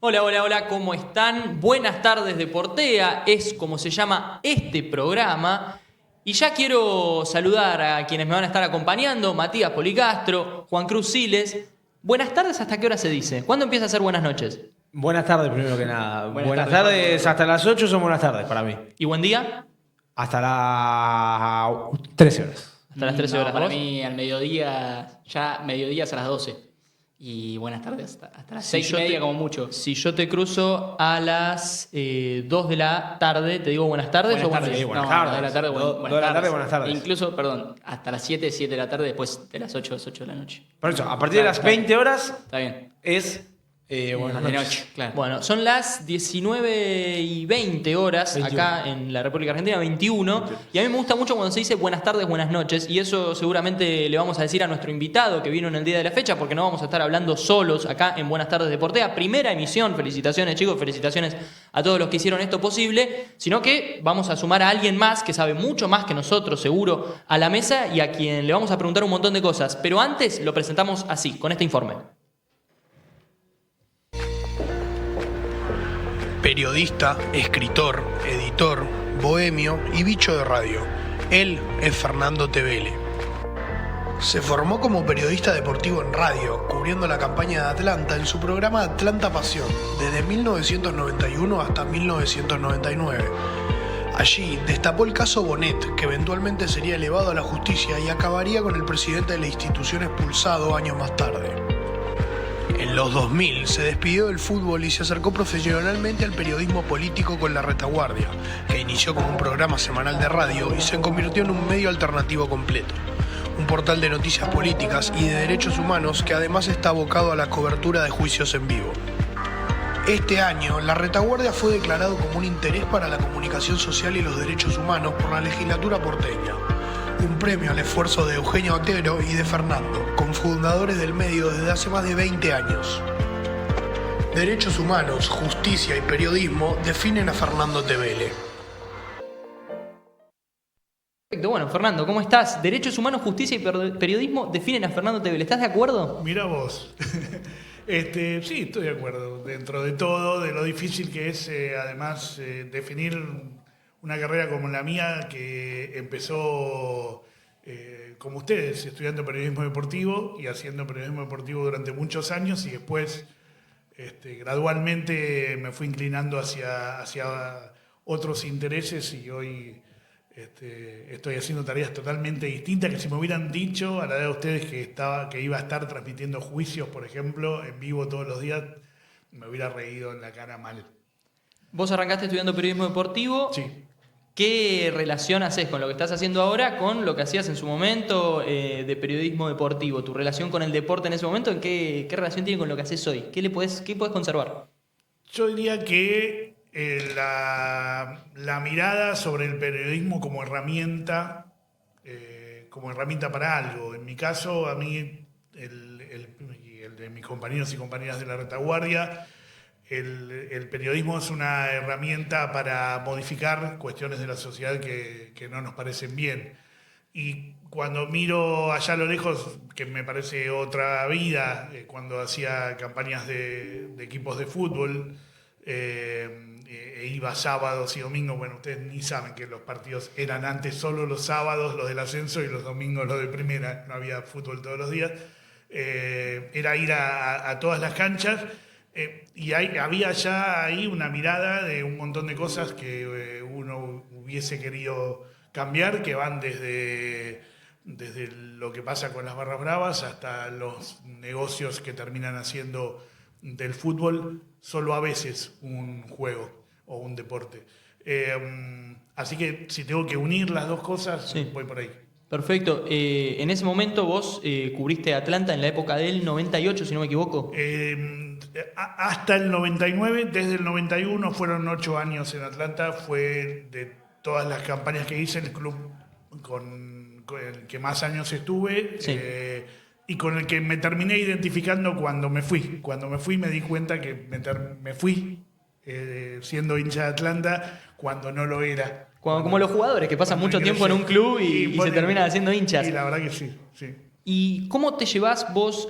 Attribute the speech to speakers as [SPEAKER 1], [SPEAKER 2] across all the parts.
[SPEAKER 1] Hola, hola, hola, ¿cómo están? Buenas tardes Deportea, es como se llama este programa. Y ya quiero saludar a quienes me van a estar acompañando, Matías Policastro, Juan Cruz Siles. Buenas tardes, ¿hasta qué hora se dice? ¿Cuándo empieza a ser buenas noches?
[SPEAKER 2] Buenas tardes, primero que nada.
[SPEAKER 3] Buenas tardes,
[SPEAKER 2] hasta las 8 son buenas tardes para mí.
[SPEAKER 1] ¿Y buen día?
[SPEAKER 2] Hasta las 13 horas.
[SPEAKER 1] Hasta las 13 horas.
[SPEAKER 3] Para
[SPEAKER 1] ¿Vos?
[SPEAKER 3] mí al mediodía, ya mediodía es a las 12. Y buenas tardes, hasta las 6:30 como mucho.
[SPEAKER 1] Si yo te cruzo a las 2 de la tarde, ¿te digo buenas tardes o buenas
[SPEAKER 3] tardes.
[SPEAKER 1] noches?
[SPEAKER 2] buenas
[SPEAKER 3] No,
[SPEAKER 2] tardes.
[SPEAKER 3] 2 de la tarde,
[SPEAKER 2] Dos de la tarde, buenas tardes.
[SPEAKER 3] Incluso, perdón, hasta las 7 de la tarde, después de las 8 de la noche.
[SPEAKER 2] Por eso, a partir de las 20 horas
[SPEAKER 3] Está bien.
[SPEAKER 2] es buenas
[SPEAKER 3] De
[SPEAKER 2] noches.
[SPEAKER 3] noche, claro.
[SPEAKER 1] Bueno, son las 19:20 horas
[SPEAKER 2] 21.
[SPEAKER 1] acá en la República Argentina, 21. Y a mí me gusta mucho cuando se dice buenas tardes, buenas noches. Y eso seguramente le vamos a decir a nuestro invitado que vino en el día de la fecha, porque no vamos a estar hablando solos acá en Buenas tardes Deportea. Primera emisión, felicitaciones chicos, felicitaciones a todos los que hicieron esto posible. Sino que vamos a sumar a alguien más que sabe mucho más que nosotros, seguro, a la mesa y a quien le vamos a preguntar un montón de cosas. Pero antes lo presentamos así, con este informe.
[SPEAKER 4] Periodista, escritor, editor, bohemio y bicho de radio. Él es Fernando Tevele. Se formó como periodista deportivo en radio, cubriendo la campaña de Atlanta en su programa Atlanta Pasión, desde 1991 hasta 1999. Allí destapó el caso Bonet, que eventualmente sería elevado a la justicia y acabaría con el presidente de la institución expulsado años más tarde. En los 2000 se despidió del fútbol y se acercó profesionalmente al periodismo político con La Retaguardia, que inició como un programa semanal de radio y se convirtió en un medio alternativo completo. Un portal de noticias políticas y de derechos humanos que además está abocado a la cobertura de juicios en vivo. Este año, La Retaguardia fue declarado como un interés para la comunicación social y los derechos humanos por la legislatura porteña. Un premio al esfuerzo de Eugenio Otero y de Fernando, cofundadores del medio desde hace más de 20 años. Derechos humanos, justicia y periodismo definen a Fernando Tevele.
[SPEAKER 1] Perfecto, bueno, Fernando, ¿cómo estás? Derechos humanos, justicia y periodismo definen a Fernando Tevele. ¿Estás de acuerdo?
[SPEAKER 5] Mira vos. Sí, estoy de acuerdo. Dentro de todo, de lo difícil que es, además, definir una carrera como la mía, que empezó como ustedes, estudiando periodismo deportivo y haciendo periodismo deportivo durante muchos años, y después gradualmente me fui inclinando hacia otros intereses, y hoy estoy haciendo tareas totalmente distintas, que si me hubieran dicho a la edad de ustedes que iba a estar transmitiendo juicios, por ejemplo, en vivo todos los días, me hubiera reído en la cara mal.
[SPEAKER 1] Vos arrancaste estudiando periodismo deportivo.
[SPEAKER 5] Sí.
[SPEAKER 1] ¿Qué relación haces con lo que estás haciendo ahora con lo que hacías en su momento de periodismo deportivo? ¿Tu relación con el deporte en ese momento, qué relación tiene con lo que haces hoy? ¿Qué podés conservar?
[SPEAKER 5] Yo diría que la mirada sobre el periodismo como herramienta para algo. En mi caso, a mí, y el de mis compañeros y compañeras de La Retaguardia, el periodismo es una herramienta para modificar cuestiones de la sociedad que no nos parecen bien. Y cuando miro allá a lo lejos, que me parece otra vida, cuando hacía campañas de equipos de fútbol, iba sábados y domingos. Bueno, ustedes ni saben que los partidos eran antes solo los sábados, los del ascenso, y los domingos los de primera. No había fútbol todos los días. Era ir a todas las canchas. Y había ya ahí una mirada de un montón de cosas que uno hubiese querido cambiar, que van desde lo que pasa con las barras bravas hasta los negocios que terminan haciendo del fútbol solo a veces un juego o un deporte. Así que si tengo que unir las dos cosas,
[SPEAKER 1] Sí.
[SPEAKER 5] voy por ahí.
[SPEAKER 1] Perfecto. En ese momento vos cubriste Atlanta en la época del 98, si no me equivoco.
[SPEAKER 5] Hasta el 99, desde el 91 fueron 8 años en Atlanta. Fue de todas las campañas que hice el club con el que más años estuve.
[SPEAKER 1] Sí.
[SPEAKER 5] Y con el que me terminé identificando cuando me fui. Cuando me fui me di cuenta que me fui siendo hincha de Atlanta cuando no lo era.
[SPEAKER 1] Como los jugadores que pasan mucho tiempo en un club y se terminan haciendo hinchas.
[SPEAKER 5] Y la verdad que sí, sí.
[SPEAKER 1] ¿Y cómo te llevas vos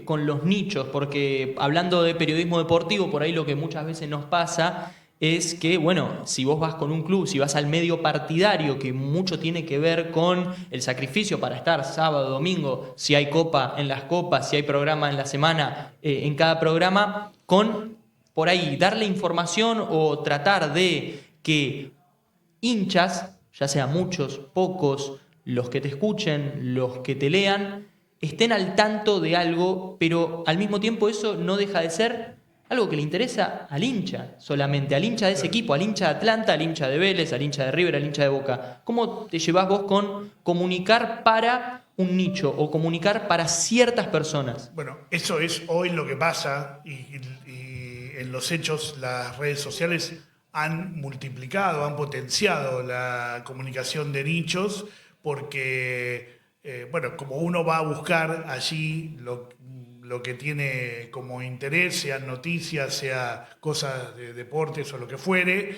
[SPEAKER 1] con los nichos? Porque hablando de periodismo deportivo, por ahí lo que muchas veces nos pasa es que, bueno, si vos vas con un club, si vas al medio partidario, que mucho tiene que ver con el sacrificio para estar sábado, domingo, si hay copa en las copas, si hay programa en la semana, en cada programa, con por ahí darle información o tratar de que hinchas, ya sea muchos, pocos, los que te escuchen, los que te lean, estén al tanto de algo, pero al mismo tiempo eso no deja de ser algo que le interesa al hincha solamente, al hincha de ese equipo, al hincha de Atlanta, al hincha de Vélez, al hincha de River, al hincha de Boca. ¿Cómo te llevas vos con comunicar para un nicho o comunicar para ciertas personas?
[SPEAKER 5] Bueno, eso es hoy lo que pasa y en los hechos las redes sociales han multiplicado, han potenciado la comunicación de nichos porque, bueno, como uno va a buscar allí lo que tiene como interés, sean noticias, sea cosas de deportes o lo que fuere,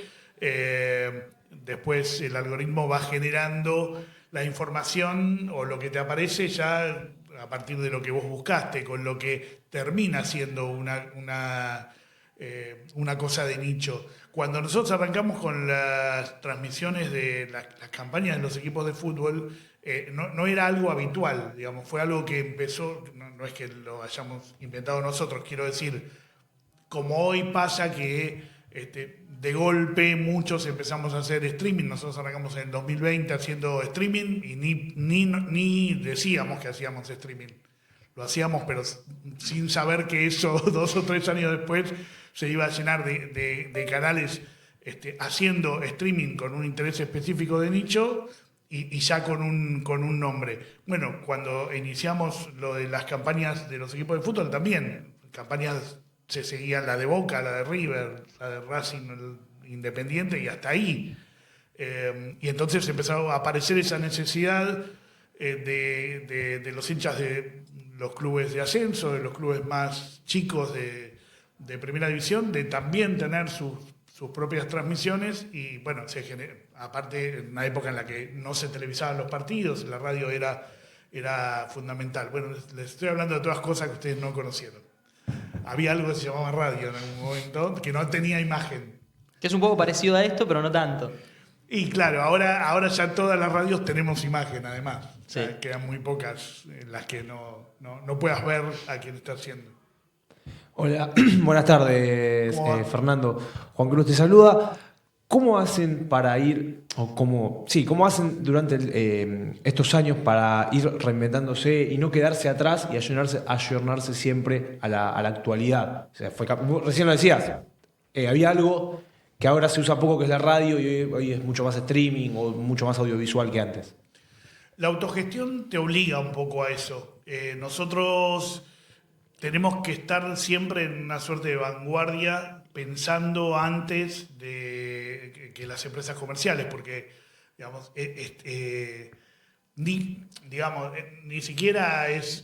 [SPEAKER 5] después el algoritmo va generando la información o lo que te aparece ya a partir de lo que vos buscaste, con lo que termina siendo una cosa de nicho. Cuando nosotros arrancamos con las transmisiones de las campañas de los equipos de fútbol, no era algo habitual, digamos, fue algo que empezó, no es que lo hayamos inventado nosotros, quiero decir, como hoy pasa que de golpe muchos empezamos a hacer streaming, nosotros arrancamos en el 2020 haciendo streaming y ni decíamos que hacíamos streaming. Lo hacíamos, pero sin saber que eso 2 o 3 años después se iba a llenar de canales haciendo streaming con un interés específico de nicho y ya con un nombre. Bueno, cuando iniciamos lo de las campañas de los equipos de fútbol también, campañas se seguían la de Boca, la de River, la de Racing, el Independiente y hasta ahí. Y entonces empezó a aparecer esa necesidad de los hinchas de los clubes de ascenso, de los clubes más chicos de primera división, de también tener sus propias transmisiones y bueno, aparte en una época en la que no se televisaban los partidos, la radio era fundamental. Bueno, les estoy hablando de todas cosas que ustedes no conocieron. Había algo que se llamaba radio en algún momento que no tenía imagen.
[SPEAKER 1] Que es un poco parecido a esto, pero no tanto.
[SPEAKER 5] Y claro, ahora ya todas las radios tenemos imagen además.
[SPEAKER 1] Sí.
[SPEAKER 5] O sea, quedan muy pocas en las que no puedas ver a quién está haciendo.
[SPEAKER 2] Hola, buenas tardes,
[SPEAKER 5] ¿Cómo va?
[SPEAKER 2] Fernando. Juan Cruz te saluda. ¿Cómo hacen para ir, o cómo hacen durante estos años para ir reinventándose y no quedarse atrás y ayornarse siempre a la actualidad? O sea, recién lo decías, había algo que ahora se usa poco, que es la radio, y hoy es mucho más streaming o mucho más audiovisual que antes.
[SPEAKER 5] La autogestión te obliga un poco a eso. Nosotros tenemos que estar siempre en una suerte de vanguardia, pensando antes de que las empresas comerciales, porque digamos, ni siquiera es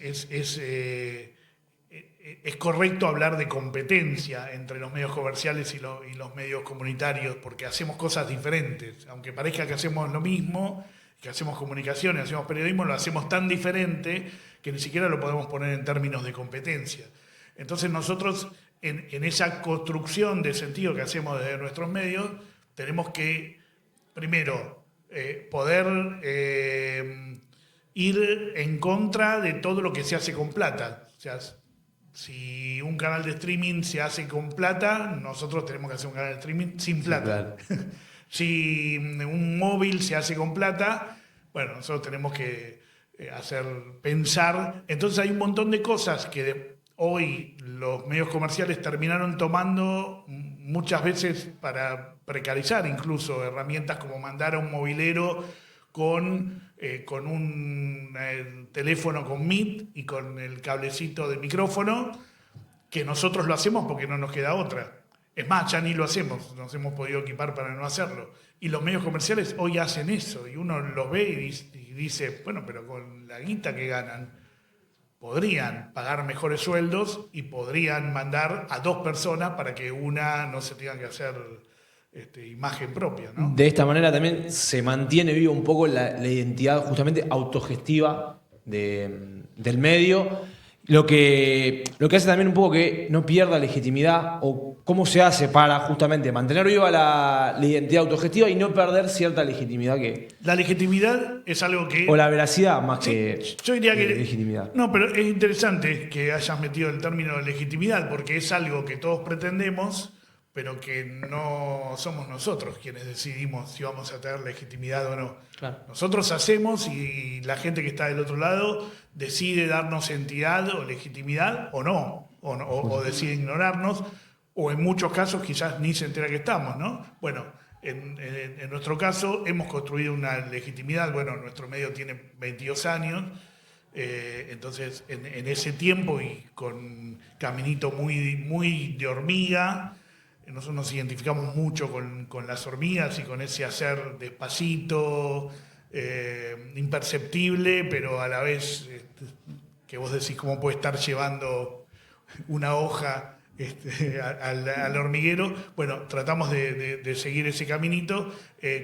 [SPEAKER 5] correcto hablar de competencia entre los medios comerciales y los medios comunitarios, porque hacemos cosas diferentes. Aunque parezca que hacemos lo mismo, que hacemos comunicación, hacemos periodismo, lo hacemos tan diferente que ni siquiera lo podemos poner en términos de competencia. Entonces nosotros, en esa construcción de sentido que hacemos desde nuestros medios, tenemos que, primero, poder ir en contra de todo lo que se hace con plata. O sea, si un canal de streaming se hace con plata, nosotros tenemos que hacer un canal de streaming sin plata. Sí, claro. Si un móvil se hace con plata, bueno, nosotros tenemos que pensar. Entonces hay un montón de cosas que hoy los medios comerciales terminaron tomando muchas veces para precarizar, incluso herramientas como mandar a un movilero con un teléfono con Meet y con el cablecito de micrófono, que nosotros lo hacemos porque no nos queda otra. Es más, ya ni lo hacemos, nos hemos podido equipar para no hacerlo. Y los medios comerciales hoy hacen eso, y uno los ve y dice, bueno, pero con la guita que ganan, podrían pagar mejores sueldos y podrían mandar a 2 personas para que una no se tenga que hacer imagen propia, ¿no?
[SPEAKER 2] De esta manera también se mantiene vivo un poco la identidad justamente autogestiva del medio. Lo que hace también un poco que no pierda legitimidad, o cómo se hace para justamente mantener viva la identidad autogestiva y no perder cierta legitimidad
[SPEAKER 5] La legitimidad es algo que...
[SPEAKER 2] o la veracidad más que
[SPEAKER 5] Yo diría que...
[SPEAKER 2] legitimidad.
[SPEAKER 5] No, pero es interesante que hayas metido el término de legitimidad, porque es algo que todos pretendemos, pero que no somos nosotros quienes decidimos si vamos a tener legitimidad o no.
[SPEAKER 1] Claro.
[SPEAKER 5] Nosotros hacemos y la gente que está del otro lado decide darnos entidad o legitimidad o no, o decide ignorarnos, o en muchos casos quizás ni se entera que estamos, ¿no? Bueno, en nuestro caso hemos construido una legitimidad, bueno, nuestro medio tiene 22 años, entonces en ese tiempo y con caminito muy de hormiga, nosotros nos identificamos mucho con las hormigas y con ese hacer despacito, imperceptible, pero a la vez que vos decís cómo puede estar llevando una hoja al hormiguero. Bueno, tratamos de seguir ese caminito.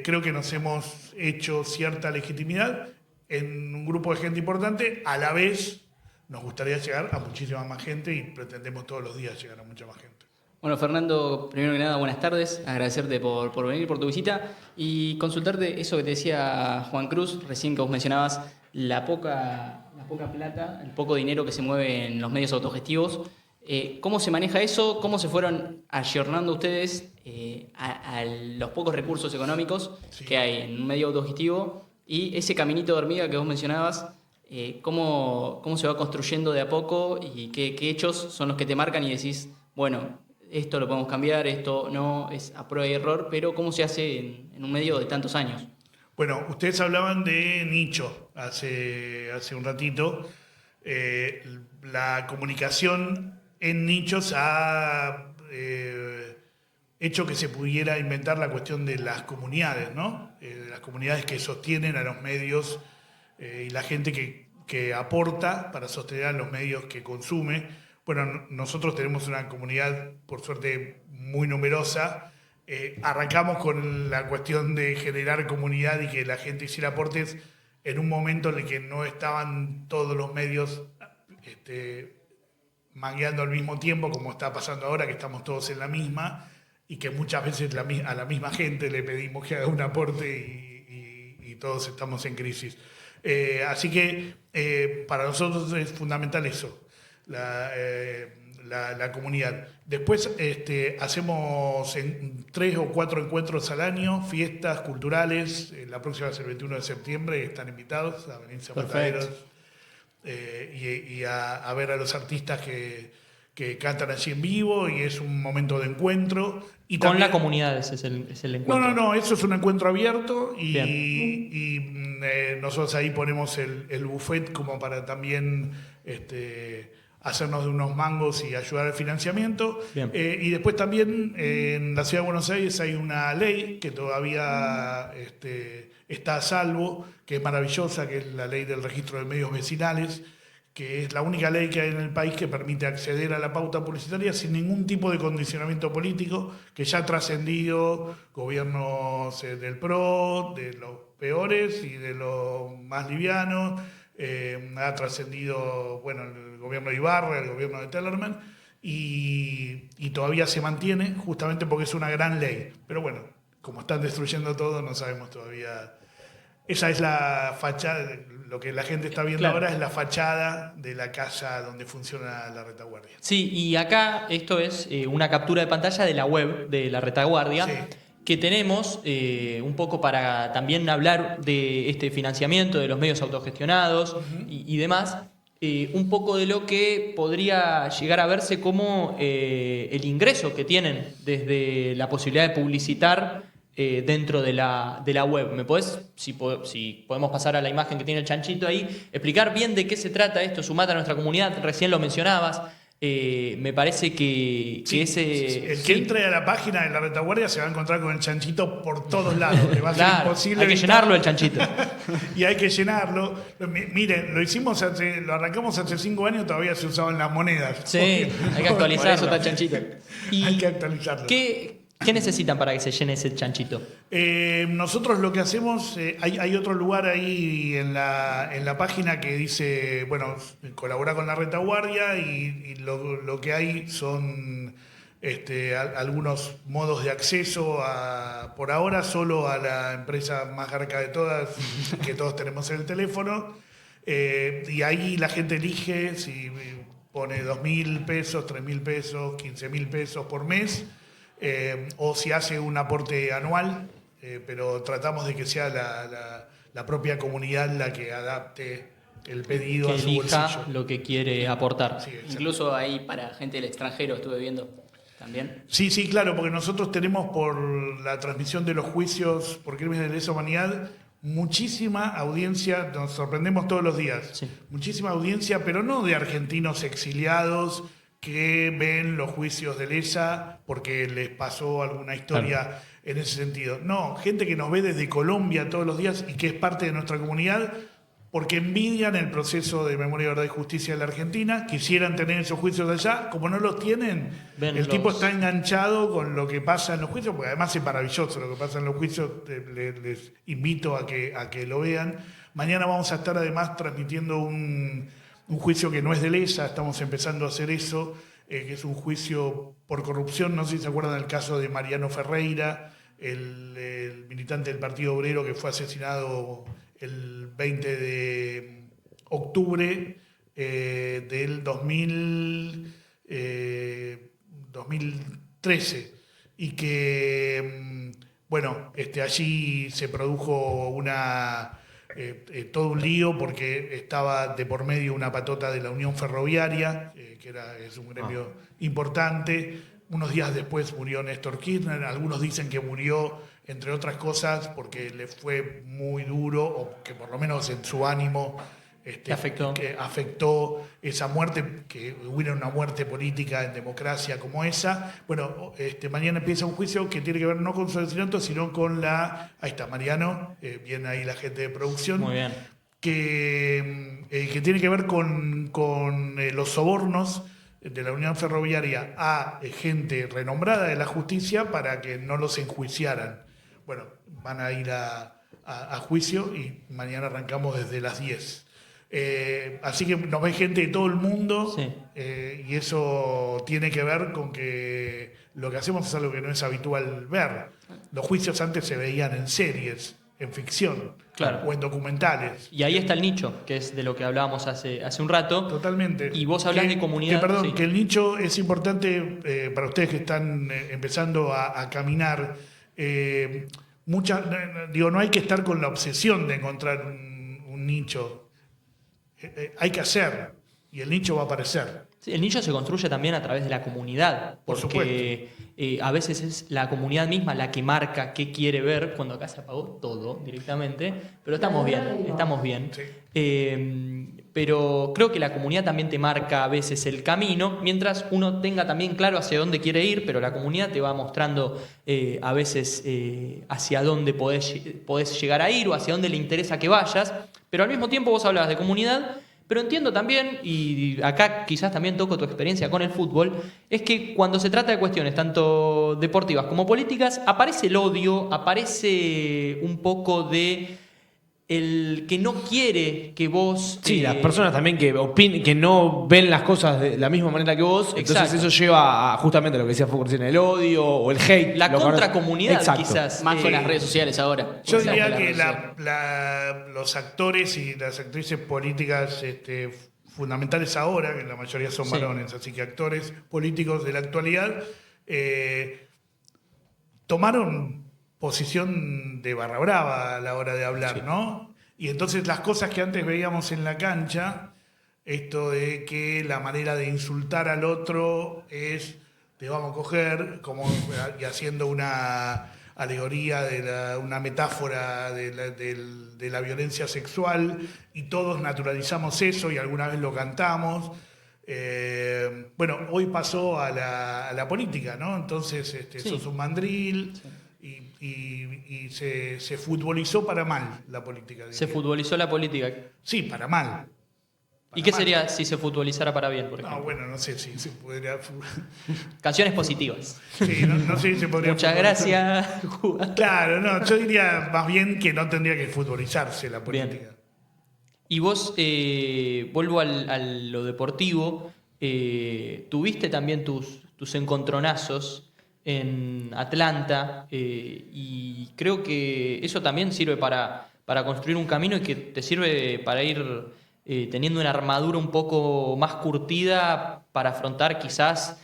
[SPEAKER 5] Creo que nos hemos hecho cierta legitimidad en un grupo de gente importante. A la vez nos gustaría llegar a muchísima más gente y pretendemos todos los días llegar a mucha más gente.
[SPEAKER 3] Bueno, Fernando, primero que nada, buenas tardes. Agradecerte por venir, por tu visita y consultarte eso que te decía Juan Cruz, recién que vos mencionabas la poca plata, el poco dinero que se mueve en los medios autogestivos. ¿Cómo se maneja eso? ¿Cómo se fueron ayornando ustedes a los pocos recursos económicos que hay en un medio autogestivo? Y ese caminito de hormiga que vos mencionabas, ¿cómo se va construyendo de a poco y qué hechos son los que te marcan y decís, bueno, esto lo podemos cambiar, esto no, es a prueba y error, pero ¿cómo se hace en un medio de tantos años?
[SPEAKER 5] Bueno, ustedes hablaban de nicho hace un ratito. La comunicación en nichos ha hecho que se pudiera inventar la cuestión de las comunidades, ¿no? Las comunidades que sostienen a los medios y la gente que aporta para sostener a los medios que consume. Bueno, nosotros tenemos una comunidad, por suerte, muy numerosa. Arrancamos con la cuestión de generar comunidad y que la gente hiciera aportes en un momento en el que no estaban todos los medios mangueando al mismo tiempo, como está pasando ahora, que estamos todos en la misma, y que muchas veces a la misma gente le pedimos que haga un aporte y todos estamos en crisis. Así que para nosotros es fundamental eso. La comunidad. Después hacemos 3 o 4 encuentros al año, fiestas culturales. La próxima es el 21 de septiembre, están invitados a venirse a Mataderos y a ver a los artistas que cantan allí en vivo, y es un momento de encuentro. Y
[SPEAKER 1] con
[SPEAKER 5] también,
[SPEAKER 1] la comunidad es el encuentro.
[SPEAKER 5] No, eso es un encuentro abierto y nosotros ahí ponemos el buffet como para también hacernos de unos mangos y ayudar al financiamiento. Y después también en la Ciudad de Buenos Aires hay una ley que todavía está a salvo, que es maravillosa, que es la ley del registro de medios vecinales, que es la única ley que hay en el país que permite acceder a la pauta publicitaria sin ningún tipo de condicionamiento político, que ya ha trascendido gobiernos del PRO, de los peores y de los más livianos. Ha trascendido, bueno, el gobierno de Ibarra, el gobierno de Tellerman, y todavía se mantiene justamente porque es una gran ley. Pero bueno, como están destruyendo todo, no sabemos todavía. Esa es la fachada, lo que la gente está viendo ahora es la fachada de la casa donde funciona la retaguardia.
[SPEAKER 1] Sí, y acá esto es una captura de pantalla de la web de la retaguardia.
[SPEAKER 5] Sí.
[SPEAKER 1] Que tenemos un poco para también hablar de este financiamiento de los medios autogestionados y demás, un poco de lo que podría llegar a verse como el ingreso que tienen desde la posibilidad de publicitar dentro de la web. ¿Me podés, si podemos pasar a la imagen que tiene el chanchito ahí, explicar bien de qué se trata esto? Sumate a nuestra comunidad, recién lo mencionabas. Me parece que ese...
[SPEAKER 5] El que entre a la página de la retaguardia se va a encontrar con el chanchito por todos lados. Le va a ser imposible.
[SPEAKER 1] Hay que llenarlo el chanchito.
[SPEAKER 5] Y hay que llenarlo. Miren, lo arrancamos hace 5 años, todavía se usaban las monedas.
[SPEAKER 1] Sí, hay que actualizar eso, está chanchito.
[SPEAKER 5] Hay que actualizarlo.
[SPEAKER 1] ¿Qué ¿Qué necesitan para que se llene ese chanchito?
[SPEAKER 5] Nosotros lo que hacemos, hay otro lugar ahí en la página que dice, bueno, colabora con la retaguardia y lo que hay son algunos modos de acceso por ahora solo a la empresa más garca de todas, que todos tenemos en el teléfono, y ahí la gente elige si pone 2.000 pesos, 3.000 pesos, 15.000 pesos por mes, o si hace un aporte anual, pero tratamos de que sea la propia comunidad la que adapte el pedido
[SPEAKER 1] Que
[SPEAKER 5] a su
[SPEAKER 1] elija
[SPEAKER 5] bolsillo.
[SPEAKER 1] lo que quiere aportar.
[SPEAKER 5] Sí, exacto.
[SPEAKER 3] Incluso ahí para gente del extranjero estuve viendo también.
[SPEAKER 5] Sí, claro, porque nosotros tenemos por la transmisión de los juicios por crímenes de lesa humanidad muchísima audiencia, nos sorprendemos todos los días,
[SPEAKER 1] Sí.
[SPEAKER 5] muchísima audiencia, pero no de argentinos exiliados que ven los juicios de lesa porque les pasó alguna historia en ese sentido. No, gente que nos ve desde Colombia todos los días y que es parte de nuestra comunidad porque envidian el proceso de memoria, verdad y justicia de la Argentina, quisieran tener esos juicios de allá, como no los tienen,
[SPEAKER 1] Ven
[SPEAKER 5] el tipo
[SPEAKER 1] los-
[SPEAKER 5] está enganchado con lo que pasa en los juicios, porque además es maravilloso lo que pasa en los juicios, les invito a que lo vean. Mañana vamos a estar además transmitiendo un juicio que no es de lesa, estamos empezando a hacer eso, que es un juicio por corrupción, no sé si se acuerdan del caso de Mariano Ferreira, el militante del Partido Obrero que fue asesinado el 20 de octubre del 2013 y que, bueno, allí se produjo todo un lío porque estaba de por medio una patota de la Unión Ferroviaria, es un gremio importante. Unos días después murió Néstor Kirchner, algunos dicen que murió, entre otras cosas, porque le fue muy duro, o que por lo menos en su ánimo que afectó esa muerte, que hubiera una muerte política en democracia como esa. Bueno, mañana empieza un juicio que tiene que ver no con su asesinato, sino con ahí está Mariano, viene ahí la gente de producción.
[SPEAKER 1] Muy bien.
[SPEAKER 5] Que tiene que ver con los sobornos de la Unión Ferroviaria a gente renombrada de la justicia para que no los enjuiciaran. Bueno, van a ir a juicio y mañana arrancamos desde las 10. Así que nos ve gente de todo el mundo,
[SPEAKER 1] Sí.
[SPEAKER 5] Y eso tiene que ver con que lo que hacemos es algo que no es habitual ver. Los juicios antes se veían en series, en ficción,
[SPEAKER 1] Claro.
[SPEAKER 5] o en documentales.
[SPEAKER 1] Y ahí está el nicho, que es de lo que hablábamos hace un rato.
[SPEAKER 5] Totalmente.
[SPEAKER 1] Y vos hablás de comunidad.
[SPEAKER 5] Perdón,
[SPEAKER 1] Sí.
[SPEAKER 5] que el nicho es importante para ustedes que están empezando a caminar. No hay que estar con la obsesión de encontrar un nicho. Hay que hacer y el nicho va a aparecer.
[SPEAKER 1] Sí, el nicho se construye también a través de la comunidad,
[SPEAKER 5] Por
[SPEAKER 1] porque a veces es la comunidad misma la que marca qué quiere ver, cuando acá se apagó todo directamente, pero estamos bien.
[SPEAKER 5] Sí.
[SPEAKER 1] Pero creo que la comunidad también te marca a veces el camino, mientras uno tenga también claro hacia dónde quiere ir, pero la comunidad te va mostrando a veces hacia dónde podés llegar a ir o hacia dónde le interesa que vayas, pero al mismo tiempo vos hablabas de comunidad. Pero entiendo también, y acá quizás también toco tu experiencia con el fútbol, es que cuando se trata de cuestiones tanto deportivas como políticas, aparece el odio, aparece un poco de el que no quiere que vos...
[SPEAKER 2] Sí, las personas también que no ven las cosas de la misma manera que vos, entonces
[SPEAKER 1] Exacto.
[SPEAKER 2] eso lleva a justamente lo que decía Foucault recién, el odio o el hate.
[SPEAKER 1] La
[SPEAKER 2] lo que
[SPEAKER 1] contracomunidad
[SPEAKER 2] Exacto.
[SPEAKER 1] quizás.
[SPEAKER 3] Más con las redes sociales ahora.
[SPEAKER 5] Yo
[SPEAKER 3] Exacto,
[SPEAKER 5] diría
[SPEAKER 3] las
[SPEAKER 5] que
[SPEAKER 3] redes sociales.
[SPEAKER 5] los actores y las actrices políticas fundamentales ahora, que la mayoría son
[SPEAKER 1] Sí.
[SPEAKER 5] varones, así que actores políticos de la actualidad, tomaron posición de barra brava a la hora de hablar, ¿no? Y entonces las cosas que antes veíamos en la cancha, esto de que la manera de insultar al otro es te vamos a coger, y haciendo una alegoría una metáfora de la violencia sexual, y todos naturalizamos eso y alguna vez lo cantamos. Bueno, hoy pasó a la política, ¿no? Entonces
[SPEAKER 1] Sí.
[SPEAKER 5] sos un mandril. Y se futbolizó para mal la política.
[SPEAKER 1] Se
[SPEAKER 5] diría.
[SPEAKER 1] futbolizó la política.
[SPEAKER 5] Sí, para mal.
[SPEAKER 1] ¿Y qué
[SPEAKER 5] mal.
[SPEAKER 1] sería si se futbolizara para bien, por ejemplo?
[SPEAKER 5] No, bueno, no sé si se podría...
[SPEAKER 1] Canciones positivas.
[SPEAKER 5] Sí, no sé si se podría...
[SPEAKER 1] Muchas
[SPEAKER 5] futbolizar.
[SPEAKER 1] gracias, Juan.
[SPEAKER 5] Claro, no, yo diría más bien que no tendría que futbolizarse la política.
[SPEAKER 1] Y vos, vuelvo a lo deportivo, tuviste también tus encontronazos en Atlanta y creo que eso también sirve para construir un camino y que te sirve para ir teniendo una armadura un poco más curtida para afrontar quizás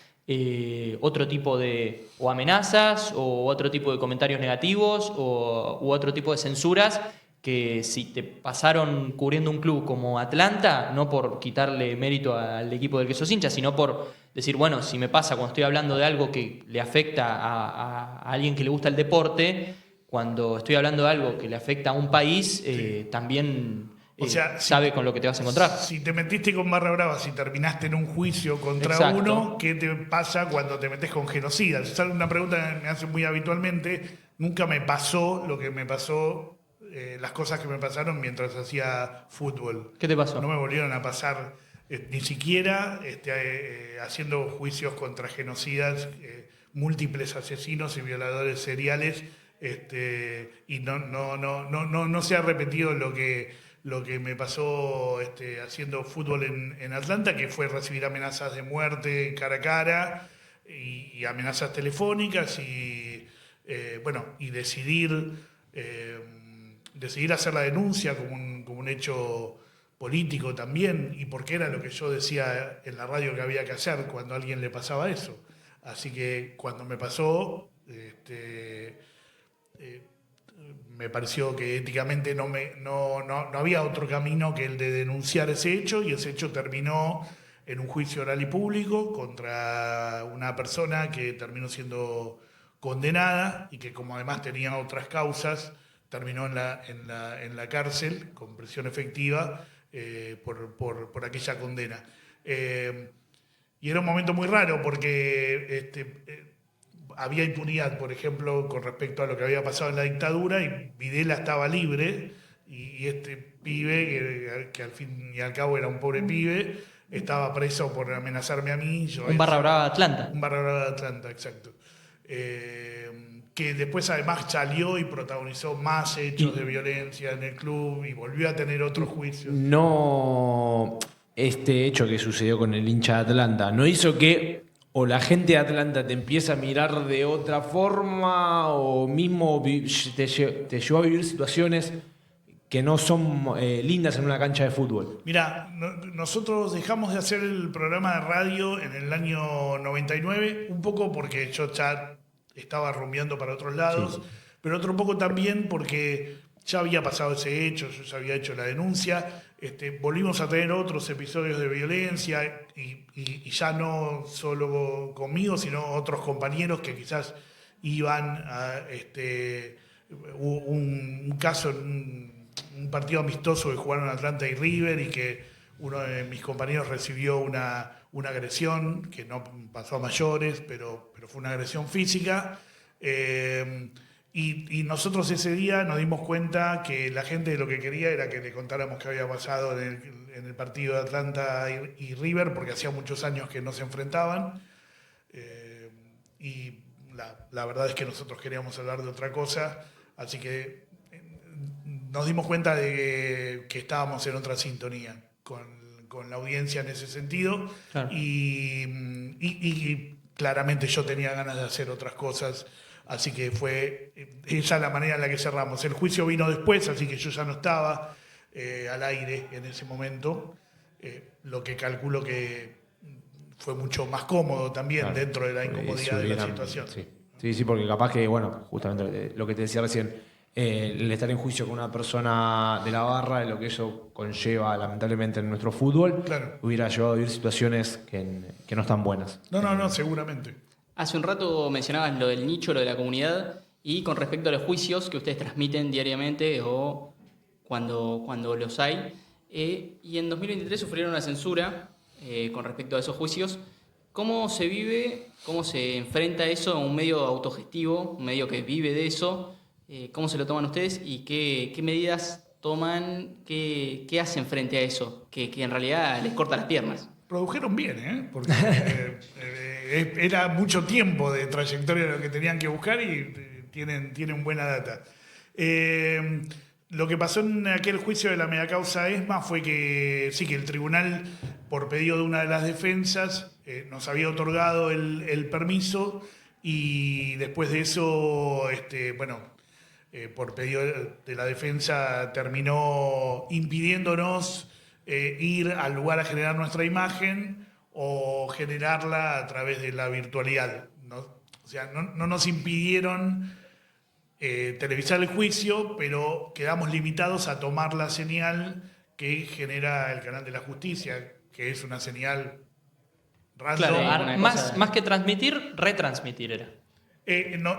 [SPEAKER 1] otro tipo de o amenazas o otro tipo de comentarios negativos u otro tipo de censuras que si te pasaron cubriendo un club como Atlanta, no por quitarle mérito al equipo del que sos hincha, sino por decir, bueno, si me pasa cuando estoy hablando de algo que le afecta a alguien que le gusta el deporte, cuando estoy hablando de algo que le afecta a un país, también
[SPEAKER 5] O sea,
[SPEAKER 1] sabe con lo que te vas a encontrar.
[SPEAKER 5] Si te metiste con barra brava, si terminaste en un juicio contra
[SPEAKER 1] Exacto.
[SPEAKER 5] uno, ¿qué te pasa cuando te metes con genocida? Es una pregunta que me hacen muy habitualmente. Nunca me pasó lo que me pasó, las cosas que me pasaron mientras hacía fútbol.
[SPEAKER 1] ¿Qué te pasó?
[SPEAKER 5] No me volvieron a pasar ni siquiera haciendo juicios contra genocidas, múltiples asesinos y violadores seriales, y no se ha repetido lo que me pasó haciendo fútbol en Atlanta, que fue recibir amenazas de muerte cara a cara y amenazas telefónicas y decidir hacer la denuncia como un hecho político también, y porque era lo que yo decía en la radio que había que hacer cuando a alguien le pasaba eso. Así que cuando me pasó, me pareció que éticamente no había otro camino que el de denunciar ese hecho, y ese hecho terminó en un juicio oral y público contra una persona que terminó siendo condenada y que, como además tenía otras causas, terminó en la cárcel con prisión efectiva por aquella condena. Y era un momento muy raro porque había impunidad, por ejemplo, con respecto a lo que había pasado en la dictadura, y Videla estaba libre, y este pibe, que al fin y al cabo era un pobre pibe, estaba preso por amenazarme a mí.
[SPEAKER 1] Un barra brava de Atlanta.
[SPEAKER 5] Un barra brava de Atlanta, exacto. Que después además salió y protagonizó más hechos de violencia en el club y volvió a tener otros juicios.
[SPEAKER 2] No, este hecho que sucedió con el hincha de Atlanta, ¿no hizo que o la gente de Atlanta te empieza a mirar de otra forma o mismo te llevó a vivir situaciones que no son lindas en una cancha de fútbol?
[SPEAKER 5] Mirá, nosotros dejamos de hacer el programa de radio en el año 99, un poco porque yo ya estaba rumbeando para otros lados, sí. Pero otro poco también porque ya había pasado ese hecho, yo ya había hecho la denuncia, volvimos a tener otros episodios de violencia y ya no solo conmigo, sino otros compañeros que quizás iban a un caso en un partido amistoso que jugaron Atlanta y River, y que uno de mis compañeros recibió una agresión que no pasó a mayores, pero fue una agresión física. Y nosotros ese día nos dimos cuenta que la gente lo que quería era que le contáramos qué había pasado en el partido de Atlanta y River, porque hacía muchos años que no se enfrentaban. Y la verdad es que nosotros queríamos hablar de otra cosa, así que nos dimos cuenta de que estábamos en otra sintonía con la audiencia en ese sentido. Claro. Y claramente yo tenía ganas de hacer otras cosas, así que fue esa la manera en la que cerramos. El juicio vino después, así que yo ya no estaba al aire en ese momento, lo que calculo que fue mucho más cómodo también, claro, dentro de la incomodidad de la situación.
[SPEAKER 2] Sí, porque capaz que, bueno, justamente lo que te decía recién, el estar en juicio con una persona de la barra, lo que eso conlleva lamentablemente en nuestro fútbol, claro, hubiera llevado a vivir situaciones que no están buenas.
[SPEAKER 5] No, seguramente.
[SPEAKER 3] Hace un rato mencionabas lo del nicho, lo de la comunidad, y con respecto a los juicios que ustedes transmiten diariamente o cuando los hay, y en 2023 sufrieron una censura con respecto a esos juicios. ¿Cómo se vive, cómo se enfrenta eso a un medio autogestivo, un medio que vive de eso? ¿Cómo se lo toman ustedes y qué medidas toman, ¿qué hacen frente a eso? Que en realidad les corta las piernas.
[SPEAKER 5] Produjeron bien, porque era mucho tiempo de trayectoria lo que tenían que buscar y tienen buena data. Lo que pasó en aquel juicio de la megacausa ESMA fue que sí, que el tribunal, por pedido de una de las defensas, nos había otorgado el permiso y después de eso, por pedido de la defensa, terminó impidiéndonos ir al lugar a generar nuestra imagen o generarla a través de la virtualidad, ¿no? O sea, no nos impidieron televisar el juicio, pero quedamos limitados a tomar la señal que genera el canal de la justicia, que es una señal random.
[SPEAKER 1] Claro, más que transmitir, retransmitir era.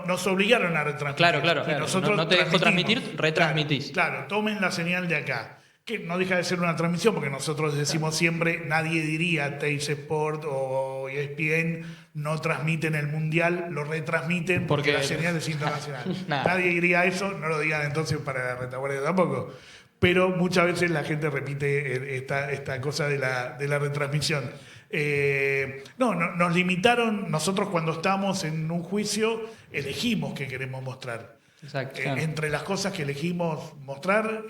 [SPEAKER 5] Nos obligaron a retransmitir.
[SPEAKER 1] Claro.
[SPEAKER 5] Y nosotros
[SPEAKER 1] no te dejó transmitir, retransmitís.
[SPEAKER 5] Claro, tomen la señal de acá. Que no deja de ser una transmisión, porque nosotros decimos siempre, nadie diría Teis Sport o ESPN no transmiten el Mundial, lo retransmiten porque la señal es internacional. Nadie diría eso, no lo digan entonces para la retaguardia tampoco. Pero muchas veces la gente repite esta cosa de la retransmisión. Nos limitaron, nosotros cuando estamos en un juicio elegimos qué queremos mostrar.
[SPEAKER 1] Exacto.
[SPEAKER 5] Entre las cosas que elegimos mostrar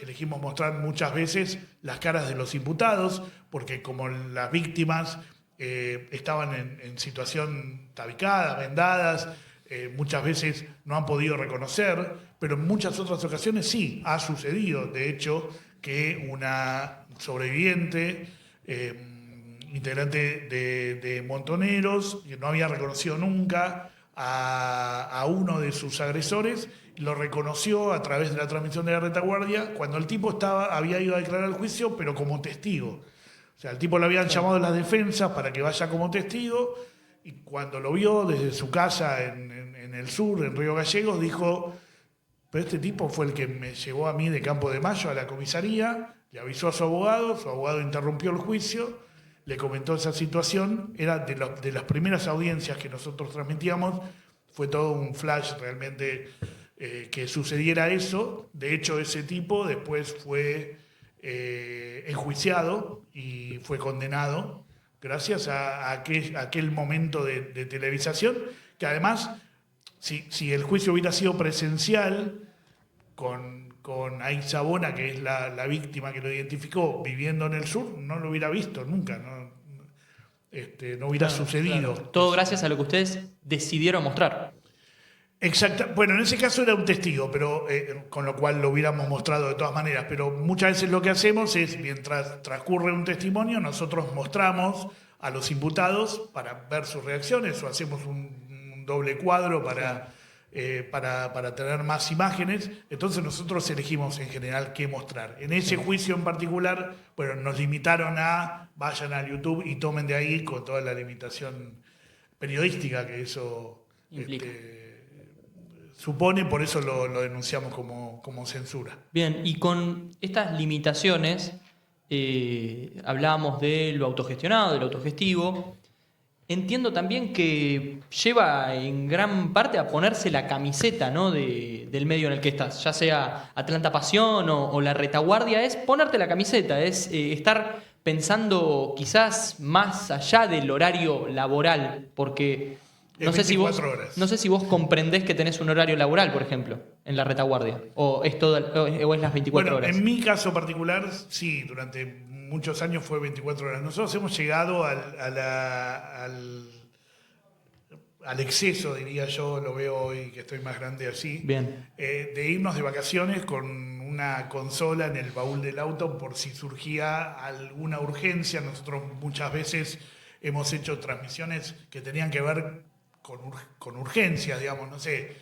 [SPEAKER 5] muchas veces las caras de los imputados, porque como las víctimas estaban en situación tabicada, vendadas, muchas veces no han podido reconocer, pero en muchas otras ocasiones sí ha sucedido. De hecho, que una sobreviviente, integrante de Montoneros, que no había reconocido nunca a uno de sus agresores, lo reconoció a través de la transmisión de la retaguardia cuando el tipo había ido a declarar el juicio, pero como testigo. O sea, el tipo lo habían llamado a las defensas para que vaya como testigo, y cuando lo vio desde su casa en el sur, en Río Gallegos, dijo: pero este tipo fue el que me llevó a mí de Campo de Mayo a la comisaría, le avisó a su abogado interrumpió el juicio, le comentó esa situación, era de las primeras audiencias que nosotros transmitíamos, fue todo un flash realmente que sucediera eso. De hecho, ese tipo después fue enjuiciado y fue condenado gracias a aquel momento de televisación, que además, si el juicio hubiera sido presencial, con Aixa Bona, que es la víctima que lo identificó, viviendo en el sur, no lo hubiera visto nunca, no hubiera sucedido.
[SPEAKER 1] Claro. Todo gracias a lo que ustedes decidieron mostrar.
[SPEAKER 5] Exacto. Bueno, en ese caso era un testigo, pero con lo cual lo hubiéramos mostrado de todas maneras. Pero muchas veces lo que hacemos es, mientras transcurre un testimonio, nosotros mostramos a los imputados para ver sus reacciones, o hacemos un doble cuadro para tener más imágenes. Entonces nosotros elegimos en general qué mostrar. En ese juicio en particular, bueno, nos limitaron a vayan a YouTube y tomen de ahí, con toda la limitación periodística que eso
[SPEAKER 3] implica.
[SPEAKER 5] Supone, por eso lo denunciamos como censura.
[SPEAKER 1] Bien, y con estas limitaciones, hablábamos de lo autogestionado, de lo autogestivo. Entiendo también que lleva en gran parte a ponerse la camiseta, ¿no?, del medio en el que estás, ya sea Atlanta Pasión o La Retaguardia, es ponerte la camiseta, es estar pensando quizás más allá del horario laboral, porque no sé si vos comprendés que tenés un horario laboral, por ejemplo, en La Retaguardia, o es las 24 horas.
[SPEAKER 5] En mi caso particular, sí, durante muchos años fue 24 horas. Nosotros hemos llegado al exceso, diría yo, lo veo hoy que estoy más grande así, de irnos de vacaciones con una consola en el baúl del auto por si surgía alguna urgencia. Nosotros muchas veces hemos hecho transmisiones que tenían que ver con urgencias, digamos, no sé,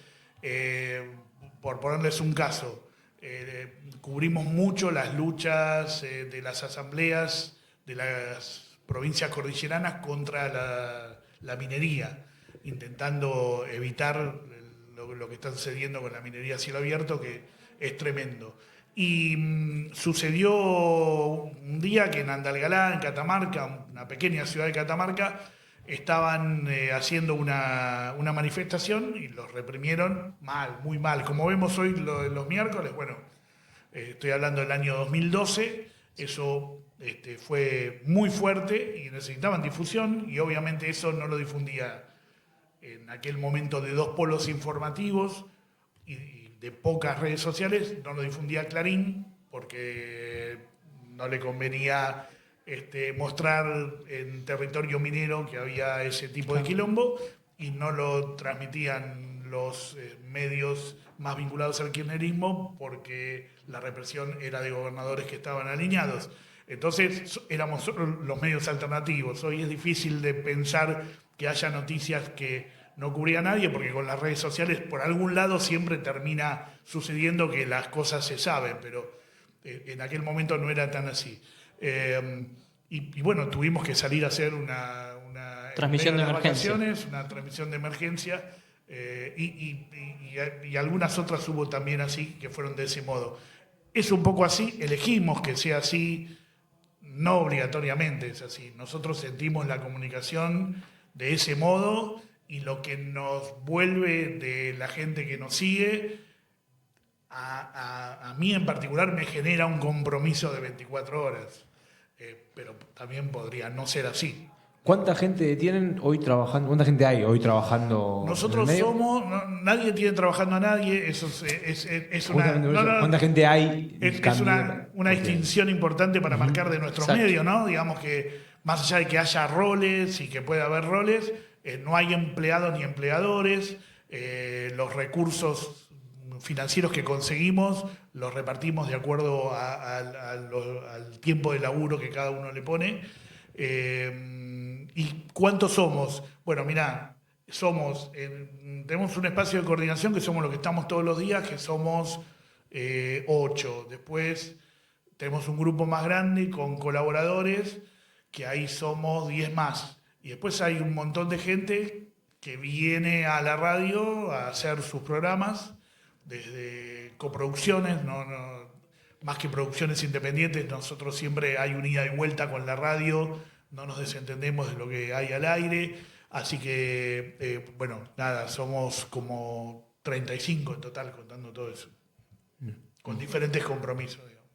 [SPEAKER 5] por ponerles un caso. Cubrimos mucho las luchas de las asambleas de las provincias cordilleranas contra la minería, intentando evitar lo que está sucediendo con la minería a cielo abierto, que es tremendo. Y sucedió un día que en Andalgalá, en Catamarca, una pequeña ciudad de Catamarca, estaban haciendo una manifestación y los reprimieron mal, muy mal. Como vemos hoy los miércoles, bueno, Estoy hablando del año 2012, eso fue muy fuerte y necesitaban difusión, y obviamente eso no lo difundía en aquel momento de 2 polos informativos y de pocas redes sociales, no lo difundía Clarín porque no le convenía mostrar en territorio minero que había ese tipo de quilombo, y no lo transmitían los medios más vinculados al kirchnerismo porque la represión era de gobernadores que estaban alineados. Entonces éramos los medios alternativos. Hoy es difícil de pensar que haya noticias que no cubría a nadie, porque con las redes sociales por algún lado siempre termina sucediendo que las cosas se saben, pero en aquel momento no era tan así. Y bueno, tuvimos que salir a hacer una
[SPEAKER 1] transmisión de emergencia.
[SPEAKER 5] Una transmisión de emergencia, y algunas otras hubo también así, que fueron de ese modo. Es un poco así, elegimos que sea así, no obligatoriamente es así. Nosotros sentimos la comunicación de ese modo, y lo que nos vuelve de la gente que nos sigue, a mí en particular me genera un compromiso de 24 horas. Pero también podría no ser así.
[SPEAKER 2] ¿Cuánta gente tienen hoy trabajando? ¿Cuánta gente hay hoy trabajando?
[SPEAKER 5] Nosotros somos, nadie tiene trabajando a nadie, eso es una...
[SPEAKER 2] ¿Cuánta gente hay?
[SPEAKER 5] Es una distinción importante para marcar de nuestros medios, ¿no? Digamos que más allá de que haya roles y que pueda haber roles, no hay empleados ni empleadores, los recursos financieros que conseguimos los repartimos de acuerdo al tiempo de laburo que cada uno le pone. ¿Y cuántos somos? Bueno, mirá, tenemos un espacio de coordinación que somos los que estamos todos los días, que somos 8. Después tenemos un grupo más grande con colaboradores, que ahí somos 10 más. Y después hay un montón de gente que viene a la radio a hacer sus programas, desde coproducciones, más que producciones independientes. Nosotros siempre hay un ida y vuelta con la radio, no nos desentendemos de lo que hay al aire, así que, bueno, nada, somos como 35 en total contando todo eso, con diferentes compromisos, digamos.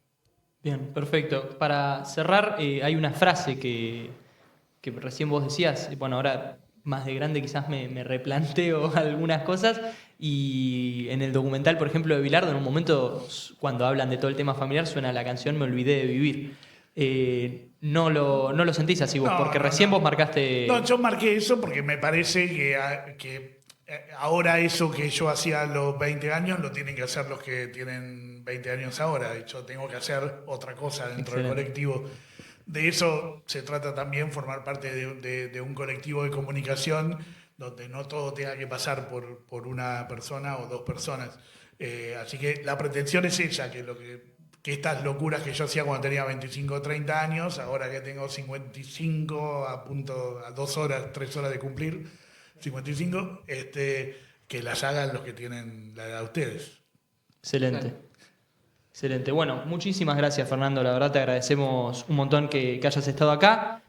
[SPEAKER 1] Bien, perfecto. Para cerrar, hay una frase que recién vos decías, bueno, ahora más de grande quizás me replanteo algunas cosas, y en el documental, por ejemplo, de Bilardo, en un momento, cuando hablan de todo el tema familiar, suena la canción Me olvidé de vivir. No lo sentís así vos, porque recién vos marcaste...
[SPEAKER 5] No, yo marqué eso porque me parece que ahora eso que yo hacía a los 20 años lo tienen que hacer los que tienen 20 años ahora, y yo tengo que hacer otra cosa dentro del colectivo. De eso se trata también, formar parte de un colectivo de comunicación donde no todo tenga que pasar por una persona o 2 personas. Así que la pretensión es esa, que estas locuras que yo hacía cuando tenía 25 o 30 años, ahora que tengo 55, a 2 horas, 3 horas de cumplir, 55, que las hagan los que tienen la edad de ustedes.
[SPEAKER 1] Excelente. Excelente. Bueno, muchísimas gracias, Fernando. La verdad te agradecemos un montón que hayas estado acá.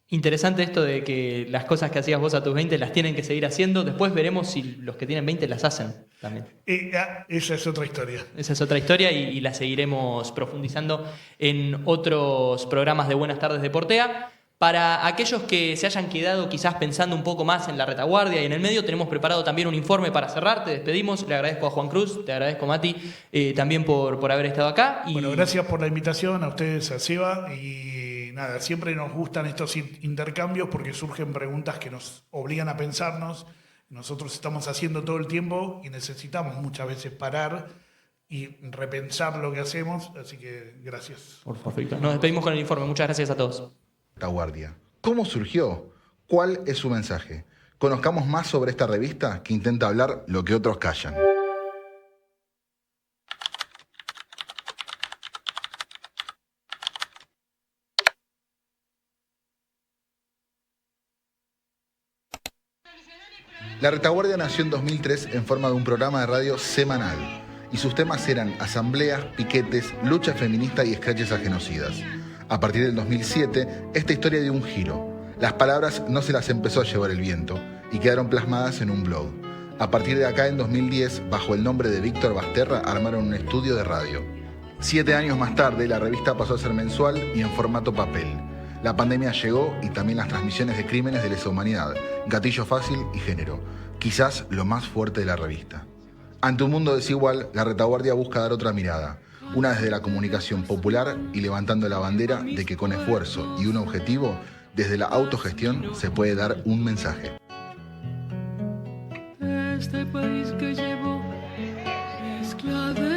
[SPEAKER 1] Interesante esto de que las cosas que hacías vos a tus 20 las tienen que seguir haciendo. Después veremos si los que tienen 20 las hacen también.
[SPEAKER 5] Esa es otra historia.
[SPEAKER 1] Esa es otra historia y la seguiremos profundizando en otros programas de Buenas Tardes de Portea. Para aquellos que se hayan quedado quizás pensando un poco más en la retaguardia y en el medio, tenemos preparado también un informe para cerrar. Te despedimos. Le agradezco a Juan Cruz, te agradezco, Mati, también por haber estado acá.
[SPEAKER 5] Bueno, gracias por la invitación, a ustedes, a Seba, y nada, siempre nos gustan estos intercambios porque surgen preguntas que nos obligan a pensarnos. Nosotros estamos haciendo todo el tiempo y necesitamos muchas veces parar y repensar lo que hacemos, así que gracias.
[SPEAKER 1] Perfecto. Nos despedimos con el informe. Muchas gracias a todos.
[SPEAKER 6] Retaguardia. ¿Cómo surgió? ¿Cuál es su mensaje? Conozcamos más sobre esta revista que intenta hablar lo que otros callan. La Retaguardia nació en 2003 en forma de un programa de radio semanal, y sus temas eran asambleas, piquetes, lucha feminista y escraches a genocidas. A partir del 2007, esta historia dio un giro. Las palabras no se las empezó a llevar el viento y quedaron plasmadas en un blog. A partir de acá, en 2010, bajo el nombre de Víctor Basterra, armaron un estudio de radio. 7 años más tarde, la revista pasó a ser mensual y en formato papel. La pandemia llegó y también las transmisiones de crímenes de lesa humanidad, gatillo fácil y género, quizás lo más fuerte de la revista. Ante un mundo desigual, La Retaguardia busca dar otra mirada, una desde la comunicación popular y levantando la bandera de que con esfuerzo y un objetivo, desde la autogestión se puede dar un mensaje.
[SPEAKER 7] Este país que llevo mezcla de